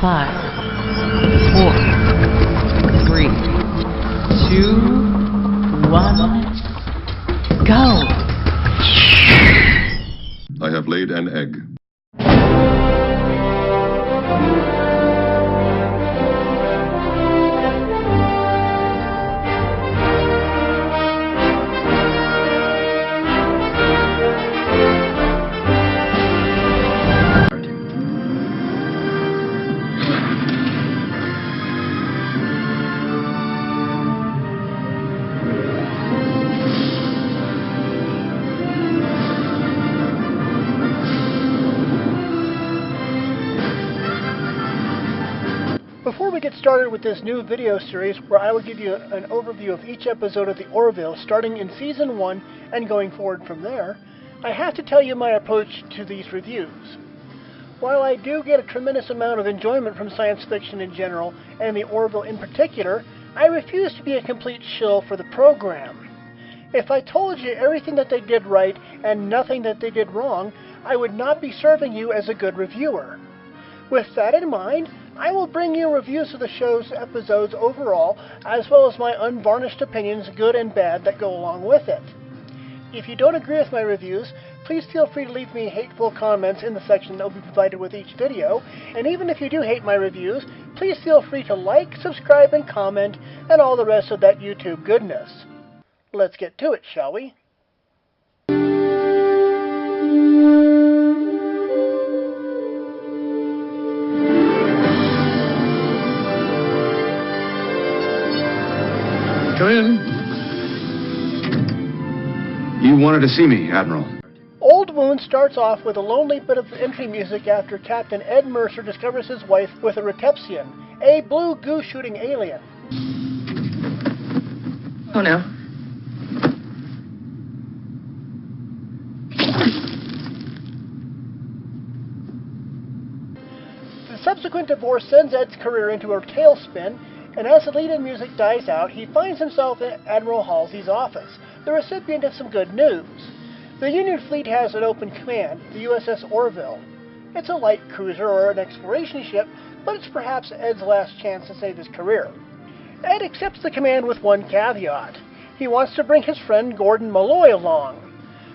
5, 4, 3, 2, 1, go! I have laid an egg. Before we get started with this new video series where I will give you an overview of each episode of the Orville starting in Season 1 and going forward from there, I have to tell you my approach to these reviews. While I do get a tremendous amount of enjoyment from science fiction in general, and the Orville in particular, I refuse to be a complete shill for the program. If I told you everything that they did right and nothing that they did wrong, I would not be serving you as a good reviewer. With that in mind, I will bring you reviews of the show's episodes overall, as well as my unvarnished opinions, good and bad, that go along with it. If you don't agree with my reviews, please feel free to leave me hateful comments in the section that will be provided with each video, and even if you do hate my reviews, please feel free to like, subscribe, and comment, and all the rest of that YouTube goodness. Let's get to it, shall we? Come in. You wanted to see me, Admiral. Old Wound starts off with a lonely bit of entry music after Captain Ed Mercer discovers his wife with a Retepsian, a blue goo-shooting alien. Oh no. The subsequent divorce sends Ed's career into a tailspin, and as the lead-in music dies out, he finds himself in Admiral Halsey's office, the recipient of some good news. The Union fleet has an open command, the USS Orville. It's a light cruiser or an exploration ship, but it's perhaps Ed's last chance to save his career. Ed accepts the command with one caveat. He wants to bring his friend Gordon Malloy along.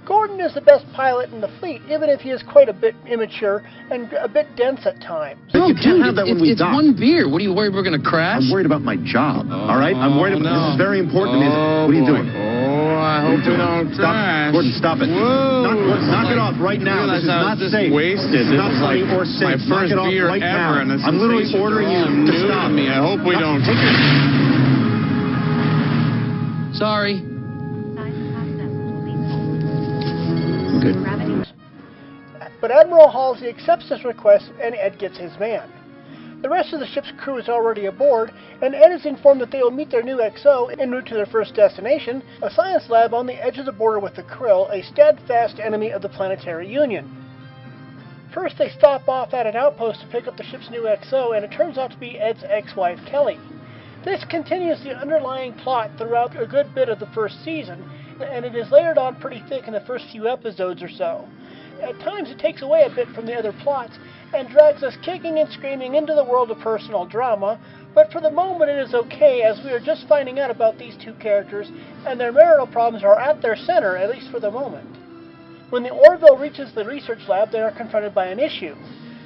Gordon is the best pilot in the fleet, even if he is quite a bit immature and a bit dense at times. No, you can't have that when we it's dock. one beer. What are you worried we're going to crash? I'm worried about my job, all right? I'm worried about... This is very important to me. What are you doing? Oh, I hope we don't crash. Gordon, stop it. Knock it off right now. This is not safe. Wasted. This is not funny or safe. My first beer right ever, now. and this I'm literally ordering you to stop. Me. I hope we don't. Sorry. Good. But Admiral Halsey accepts this request, and Ed gets his man. The rest of the ship's crew is already aboard, and Ed is informed that they will meet their new XO en route to their first destination, a science lab on the edge of the border with the Krill, a steadfast enemy of the Planetary Union. First, they stop off at an outpost to pick up the ship's new XO, and it turns out to be Ed's ex-wife, Kelly. This continues the underlying plot throughout a good bit of the first season, and it is layered on pretty thick in the first few episodes or so. At times it takes away a bit from the other plots and drags us kicking and screaming into the world of personal drama, but for the moment it is okay, as we are just finding out about these two characters, and their marital problems are at their center, at least for the moment. When the Orville reaches the research lab, they are confronted by an issue.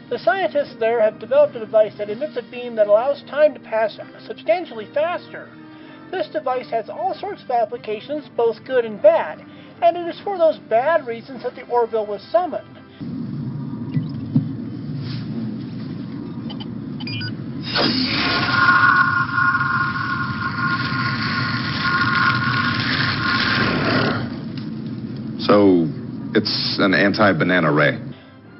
The scientists there have developed a device that emits a beam that allows time to pass substantially faster. This device has all sorts of applications, both good and bad, and it is for those bad reasons that the Orville was summoned. So, it's an anti-banana ray.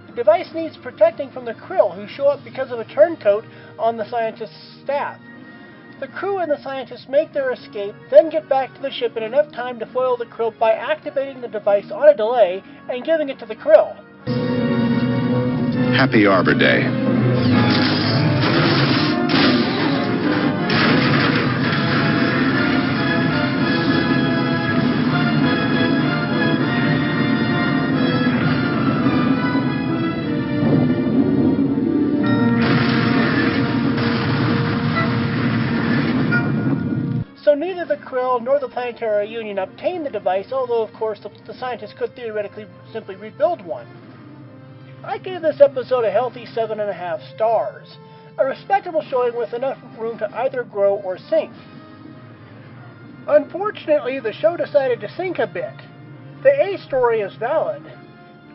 The device needs protecting from the Krill, who show up because of a turncoat on the scientist's staff. The crew and the scientists make their escape, then get back to the ship in enough time to foil the Krill by activating the device on a delay and giving it to the Krill. Happy Arbor Day. Orville nor the Planetary Union obtained the device, although of course the scientists could theoretically simply rebuild one. I gave this episode a healthy 7.5 stars, a respectable showing with enough room to either grow or sink. Unfortunately, the show decided to sink a bit. The A story is valid.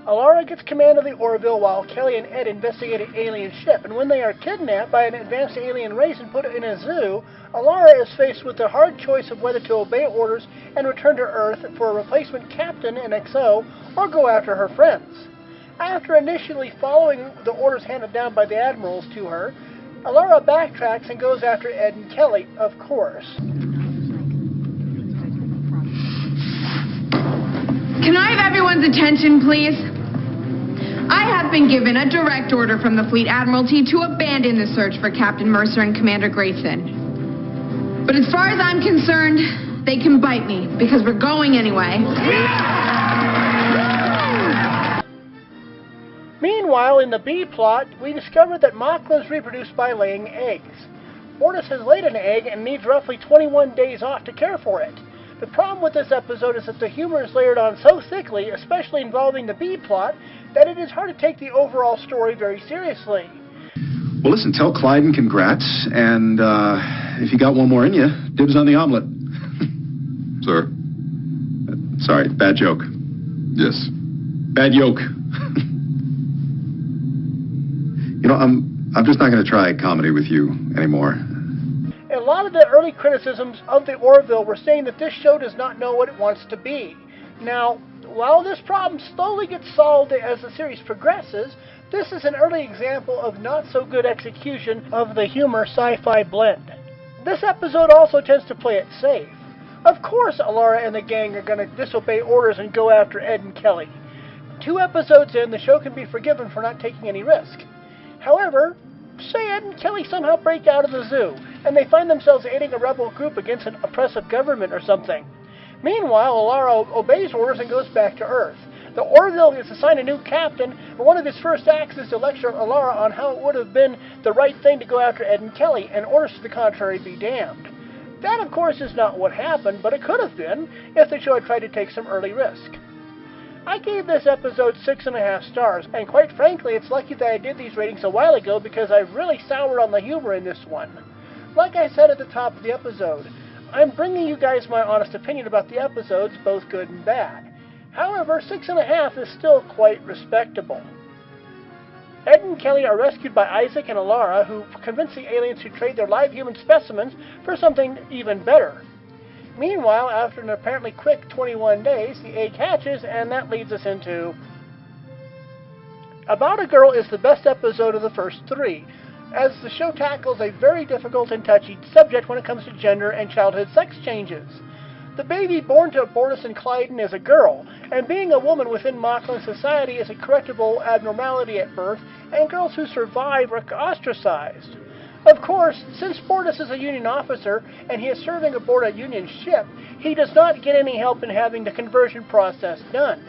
Alara gets command of the Orville while Kelly and Ed investigate an alien ship, and when they are kidnapped by an advanced alien race and put in a zoo, Alara is faced with the hard choice of whether to obey orders and return to Earth for a replacement captain in XO, or go after her friends. After initially following the orders handed down by the admirals to her, Alara backtracks and goes after Ed and Kelly, of course. Can I have everyone's attention, please? I have been given a direct order from the Fleet Admiralty to abandon the search for Captain Mercer and Commander Grayson. But as far as I'm concerned, they can bite me, because we're going anyway. Meanwhile, in the B plot, we discovered that Mocklins reproduce by laying eggs. Bortus has laid an egg and needs roughly 21 days off to care for it. The problem with this episode is that the humor is layered on so thickly, especially involving the B plot, that it is hard to take the overall story very seriously. Well, listen, tell Clyden congrats, and if you got one more in you, dibs on the omelet. Sir? Sorry, bad joke. Yes. Bad yoke. You know, I'm just not going to try comedy with you anymore. A lot of the early criticisms of the Orville were saying that this show does not know what it wants to be. Now, while this problem slowly gets solved as the series progresses, this is an early example of not-so-good execution of the humor sci-fi blend. This episode also tends to play it safe. Of course, Alara and the gang are going to disobey orders and go after Ed and Kelly. 2 episodes in, the show can be forgiven for not taking any risk. However, say Ed and Kelly somehow break out of the zoo, and they find themselves aiding a rebel group against an oppressive government or something. Meanwhile, Alara obeys orders and goes back to Earth. The Orville is assigned a new captain, and one of his first acts is to lecture Alara on how it would have been the right thing to go after Ed and Kelly, and orders to the contrary be damned. That, of course, is not what happened, but it could have been if the show had tried to take some early risk. I gave this episode 6.5 stars, and quite frankly, it's lucky that I did these ratings a while ago because I've really soured on the humor in this one. Like I said at the top of the episode, I'm bringing you guys my honest opinion about the episodes, both good and bad. However, 6.5 is still quite respectable. Ed and Kelly are rescued by Isaac and Alara, who convince the aliens to trade their live human specimens for something even better. Meanwhile, after an apparently quick 21 days, the egg hatches, and that leads us into... About a Girl is the best episode of the first 3, as the show tackles a very difficult and touchy subject when it comes to gender and childhood sex changes. The baby born to Bortus and Clyden is a girl, and being a woman within Mocklin society is a correctable abnormality at birth, and girls who survive are ostracized. Of course, since Bortus is a Union officer, and he is serving aboard a Union ship, he does not get any help in having the conversion process done.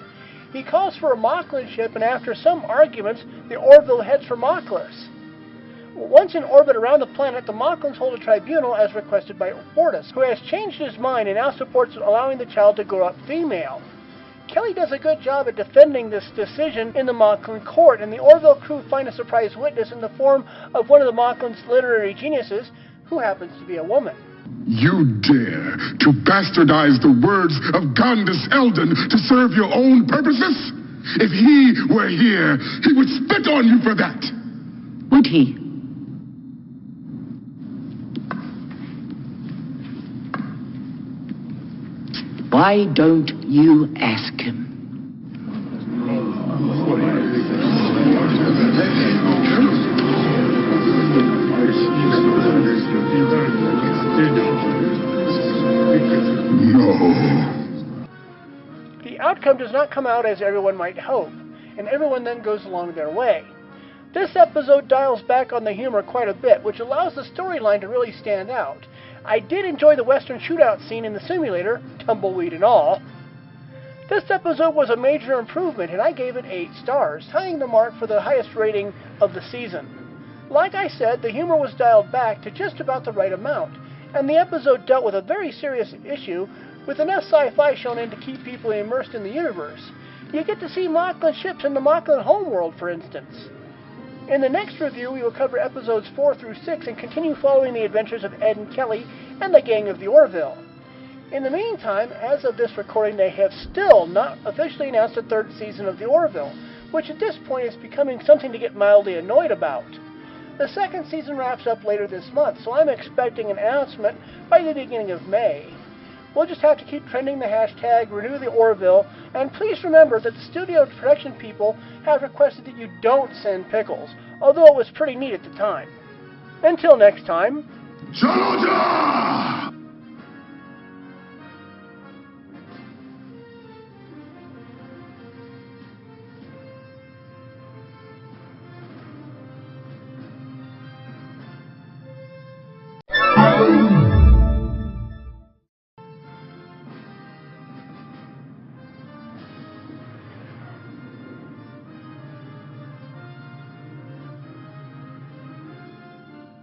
He calls for a Mocklin ship, and after some arguments, the Orville heads for Mocklus. Once in orbit around the planet, the Mocklins hold a tribunal as requested by Bortus, who has changed his mind and now supports allowing the child to grow up female. Kelly does a good job at defending this decision in the Mocklin court, and the Orville crew find a surprise witness in the form of one of the Mocklin's literary geniuses, who happens to be a woman. You dare to bastardize the words of Gondis Eldon to serve your own purposes? If he were here, he would spit on you for that. Would he? Why don't you ask him? No. The outcome does not come out as everyone might hope, and everyone then goes along their way. This episode dials back on the humor quite a bit, which allows the storyline to really stand out. I did enjoy the Western shootout scene in the simulator, tumbleweed and all. This episode was a major improvement, and I gave it 8 stars, tying the mark for the highest rating of the season. Like I said, the humor was dialed back to just about the right amount. and the episode dealt with a very serious issue with enough sci-fi shown in to keep people immersed in the universe. You get to see Moclan ships in the Moclan homeworld, for instance. In the next review, we will cover episodes 4 through 6 and continue following the adventures of Ed and Kelly and the gang of the Orville. In the meantime, as of this recording, they have still not officially announced a third season of the Orville, which at this point is becoming something to get mildly annoyed about. The second season wraps up later this month, so I'm expecting an announcement by the beginning of May. We'll just have to keep trending the hashtag #RenewTheOrville, and please remember that the studio production people have requested that you don't send pickles, although it was pretty neat at the time. Until next time. Shaloja!